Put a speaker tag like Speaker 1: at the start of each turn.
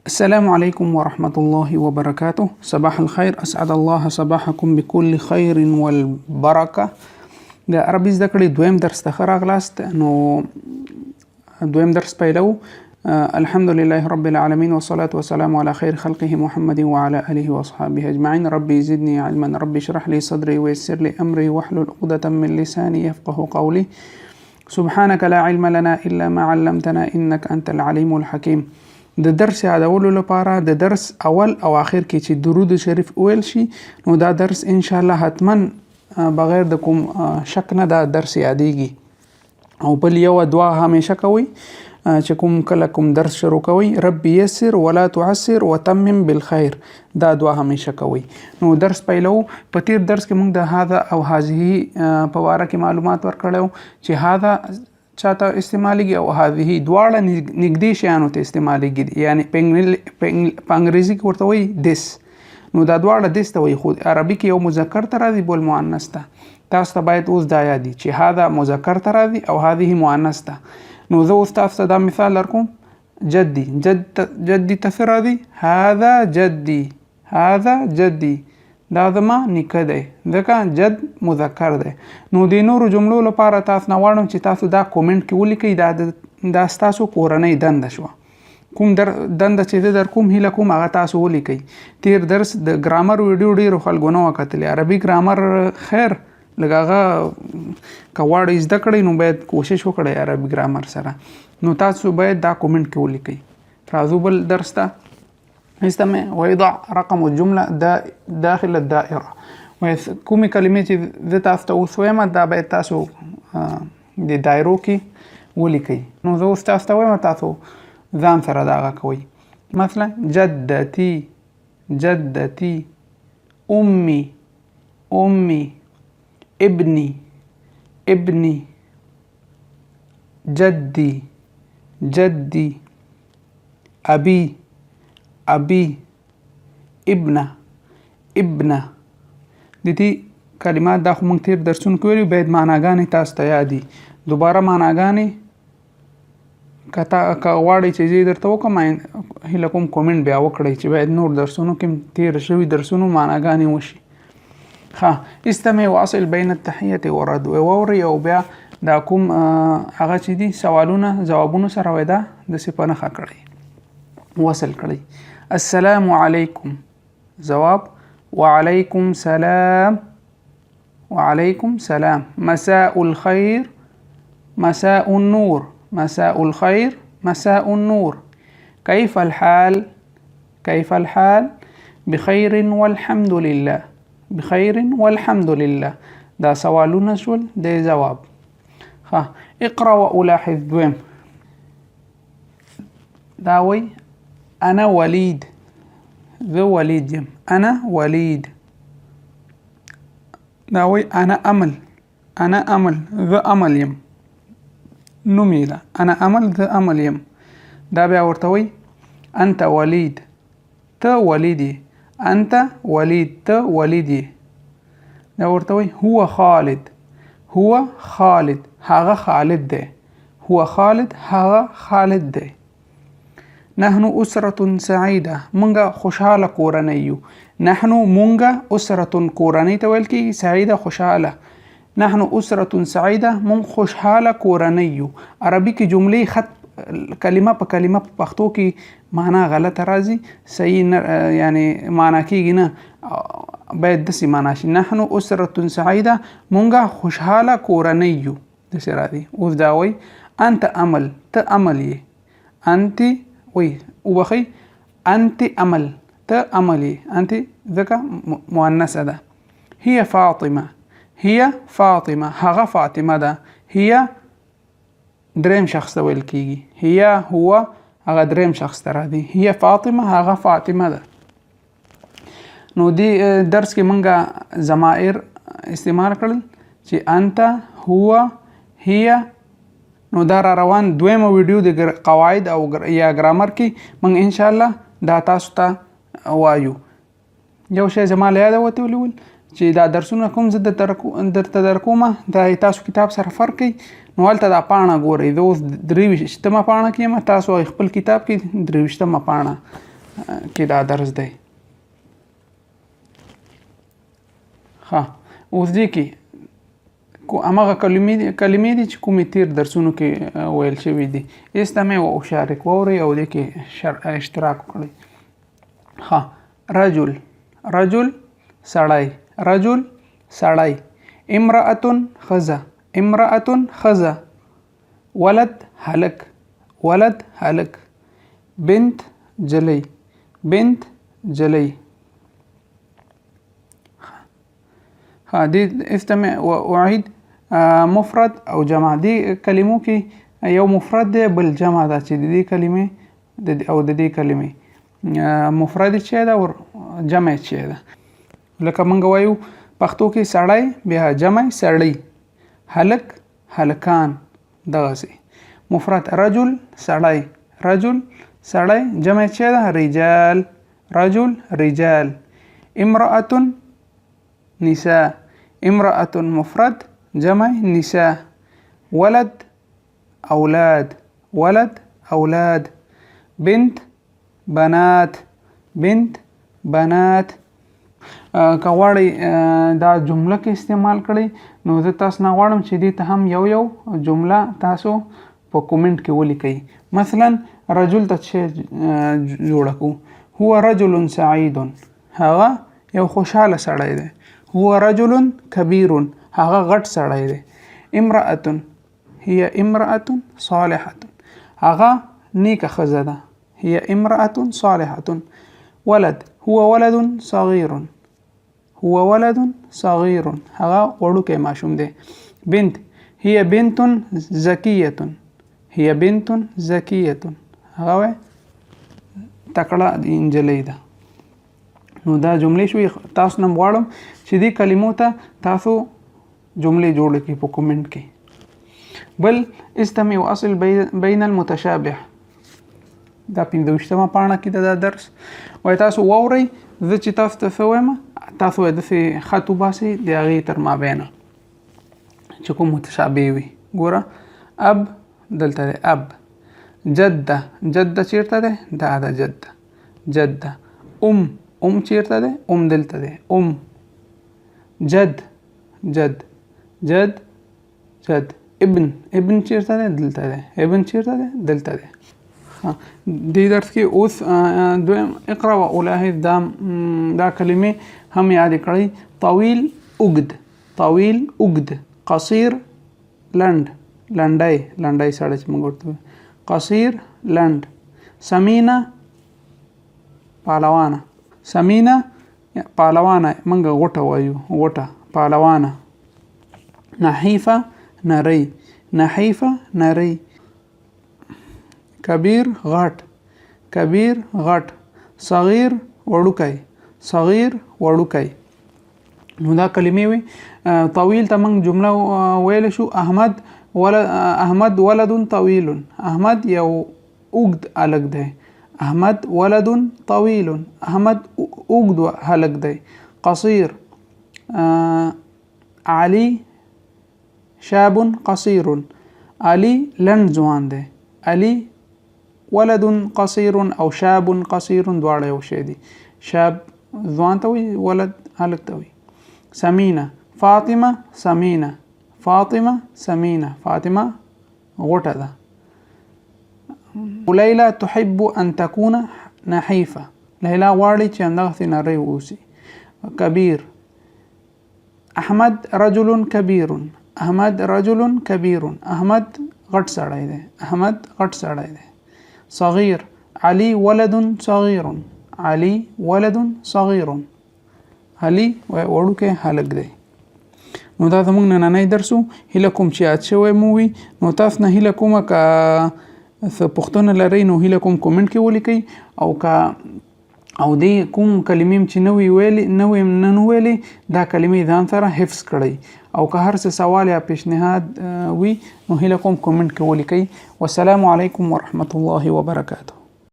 Speaker 1: السلام عليكم ورحمة الله وبركاته. صباح الخير، أسعد الله صباحكم بكل خير والبركة. د عربي زده کړې دویم درس ته ښه راغلاست. نو دویم درس پیلو. الحمد لله رب العالمين والصلاة والسلام على خير خلقه محمد وعلى آله وأصحابه أجمعين. ربي زدني علما، ربي اشرح لي صدري ويسر لي أمري واحلل عقدة من لساني يفقه قولي. سبحانك لا علم لنا إلا ما علمتنا إنك أنت العليم الحكيم. د درس یادولو لپاره د درس اول او آخر کې چې درود شریف ویل شي، نو دا درس ان شاء الله حتما بغیر د کوم شک نه دا درس یادېږي. او بل یو دعا همیشه کوي چې کله کوم درس شروع کوي، رب یسر ولا تعسر وتمم بالخير، دا دعا همیشه کوي. نو درس پیلو. په تیر درس کې موږ د هذا او هذه په واره کې معلومات ورکړو چې هذا چاته استعمالیږي او هذه دواړه نږدې شیانو ته استعمالیږي، یعنی په انګریزي کې ورته وایي دس. نو دا دواړه دس ته وایي، خو عربي کې یو مذکر ته راځي بل مؤنث ته. تاسو ته باید اوس دا یاد چې هذا مذکر ته راځي او هذه مؤنث ته. نو زه اوس تاسو ته دا مثال درکوم. جدي جدي ته څه راځي؟ هذا جدي، هذا جدي، دا زما نیکه دی، ځکه جد مذکر دی. نو د نورو جملو لپاره تاسو نه غواړم چې تاسو دا کومنټ کې ولیکئ. دا ستاسو کورنۍ دنده شوه. کوم دنده چې زه در کوم هیله کوم هغه تاسو ولیکئ. تیر درس د ګرامر ویډیو ډېرو خلکو نه وکتلې. عربي ګرامر خیر لږ هغه که غواړئ زده کړئ نو باید کوشش وکړئ عربي ګرامر سره. نو تاسو باید دا کومنټ کې ولیکئ. راځو بل درس ته. استمع ويضع رقم الجملة داخل الدائرة. کومې کلمې چې زه تاسو ته اوس وایم دا باید تاسو د دایرو کې ولیکئ. نو زه اوس تاسو ته وایم، تاسو ځان سره دغه کوئ. مثلا جدتي جدتي، أمي أمي، ابني ابني، جدي جدي، أبي أبي، ابنه ابنه. د دې کلمات دا خو موږ تیر درسونو کې ویلي، باید معناګانې تاسو ته یادي. دوباره معناګانې که غواړئ چې زه درته وکړم، هیله کوم کومنټ بیا وکړئ چې باید نور درسونو کې تیر شوي درسونو معناګانې وشي. استمع واصل بین التحیة والرد. واورئ او بیا دا کوم هغه چې دي سوالونه ځوابونو سره وای دا داسې په نښه کړئ، وصل کړئ. السلام علیکم، جواب وعلیکم سلام، وعلیکم سلام. مساء الخير، مساء النور، مساء الخير، مساء النور. كيف الحال، كيف الحال؟ بخير والحمد لله، بخير والحمد لله. دا سوالونه شول، دا جواب. اقرأ وألاحظ. دویم دا وی أنا وليد، ذو وليد يم، أنا وليد. داوي أنا أمل، أنا أمل ذو أمل يم، نميلة أنا أمل ذو أمل يم. دا بیا ورتوي أنت وليد، ت وليدي، أنت وليد، ت وليدي. دا ورتوي هو خالد، هو خالد، هغه خالد ده، هو خالد، هغه خالد ده. نحن أسرة سعيدة، منغا خوشحالة کورنۍ یو. نحن منغا أسرة کورنۍ ته ویل کېږي، سعیده خوشحاله. نحن أسرة سعیده، من خوشحاله کورنۍ یو. عربي کې جملې خط کلمه په کلمه په پښتو کې معنا غلطه راځي، صحیح یعنی معنا کېږي نه، باید داسې معنا شي. نحن أسرة سعیده، منغا خوشحاله کورنۍ یو، داسې راځي. اوس دا وایي انت امل، ته امل یې. انت وی وبخي انت امل، ته املي، انت ذکا مؤنثه ده. هي فاطمه، هي فاطمه، هغه فاطمه ده. هي دریم شخص ته ویل کیږي، هي هو هغه دریم شخص ته راځي. هي فاطمه، هغه فاطمه ده. نو دی درس کې مونږه ضمائر استعمال کړل چې انت، هو، هي. نو دا روان دویمه ویډیو د قواعد او یا ګرامر کې موږ ان شاء الله دا تاسو ته وایو. یو شی زما له یاده وته ولول چې دا درسونه کوم زه درته درکومه، دا تاسو کتاب سره فرق کوي. نو هلته دا پاڼه ګورئ، زه اوس 23مه پاڼه کې یم، تاسو خپل کتاب کې 23مه پاڼه کې دا درس دی. اوس دې کې هماغه کلمې دي چې کومې تیر درسونو کې ویل شوي دي. استمع و اشارک واورئ او دې کې اشتراک وکړئ. رجل رجل سړی، رجل سړی. امرأة ښځه، امرأة ښځه. ولد هلک، ولد هلک. بنت جلی، بنت جلی. دې استمع و اعيد مفرد او جمع. دې کلمو کې یو مفرد دی بل جمع ده چې د دې کلمې او د دې کلمې مفرد چې ده او جمع چې ده. لکه موږ وایو پښتو کې سړی بیا جمع سړی، هلک هلکان. دغسې مفرد رجل سړی، رجل سړی. جمع چې ده رجال، رجل رجال. امرأة نساء، امرأة مفرد جمع نساء. ولد أولاد، ولد أولاد. بنت بنات، بنت بنات. که غواړئ دا جمله کې استعمال کړئ نو زه تاسو نه غواړم چې دې ته هم یو جمله تاسو په کومنټ کې ولیکئ. مثلا رجل ته چې جوړه کړو، هو رجل سعید، هغه یو خوشحاله سړی دی. هو رجل کبیر، هغه غټ سړی دی. امرأة هي امرأة صالحة، هغه نیکه ښځه ده. هي امرأة صالحة. ولد هو ولد صغير، هو ولد صغير، هغه وړوکی ماشوم دی. بنت هي بنت ذکیة، هي بنت ذکیة، هغه تکړه نجلۍ ده. نو دا جملې شوې. تاسو نه غواړم چې دې کلمو ته تاسو جملې جوړ کړئ په کومنټ کې. بل استمع واصل بین المتشابه، دا 25مه پاڼه کې دا درس وای. تاسو واورئ زه چې تاسو ته څه وایم، تاسو یې داسې خط وباسئ د هغې تر مابینه چې کوم متشابه وي. ګوره اب دلته دی، اب. جده، جده چیرته دی؟ دا ده جده، جده. ام چیرته دی؟ دلته دی، جد، جد، جد، جد. ابن چیرته دی؟ دلته دی. ابن چیرته دی؟ دلته دی. دې درس کې اوس دویم اقرا و الاحظ دا کلمې هم یاد کړئ. طویل اوږد، طویل اوږد. قصیر لنډ، لنډی، لنډی سړی چې موږ ورته قصیر لنډ. سمینه پهلوانه، سمینه پهلوانه، موږ غوټه وایو، غوټه پهلوانه. نحیفه نری، نحیفه نری. کبیر غټ، کبیر غټ. صغیر وړوکی، صغیر وړوکی. نو دا کلمې وي. طویل ته موږ جمله ویل شو. احمد ولد طویل، احمد یو اوږد هلک دی. احمد ولد طویل، احمد اوږد هلک دی. قصیر علی شاب قصیر، علی لنډ ځوان دی. علی ولد قصیر او شاب قصیر دواړه یو شی دي. شاب ځوان ته وي، ولد هلک ته وي. سمینه فاطمه، سمینه فاطمه، سمینه فاطمه غوټه ده. لیلا تحب ان تكون نحیفه، لیلا غواړي چې همدغسې نری واوسي. کبیر احمد رجل کبیر، احمد رجل کبیر، احمد غټ سړی دی، احمد غټ سړی دی. صغیر علی ولد صغیر، علی ولد صغیر، علی وړوکی هلک دی. نو دا زموږ نننی درس و. هیله کوم چې یاد شوی مو وي. نو تاسو نه هیله کومه که څه پوښتنه لرئ نو هیله کوم کومنټ کې ولیکئ. او که او دې کوم کلمې چې نوې نن ویلې دا کلمې ځان سره حفظ کړئ. او که هر څه سوال یا پیشنهاد وي نو هیله کوم کومنټ کې ولیکئ. والسلام علیکم ورحمة الله وبرکاته.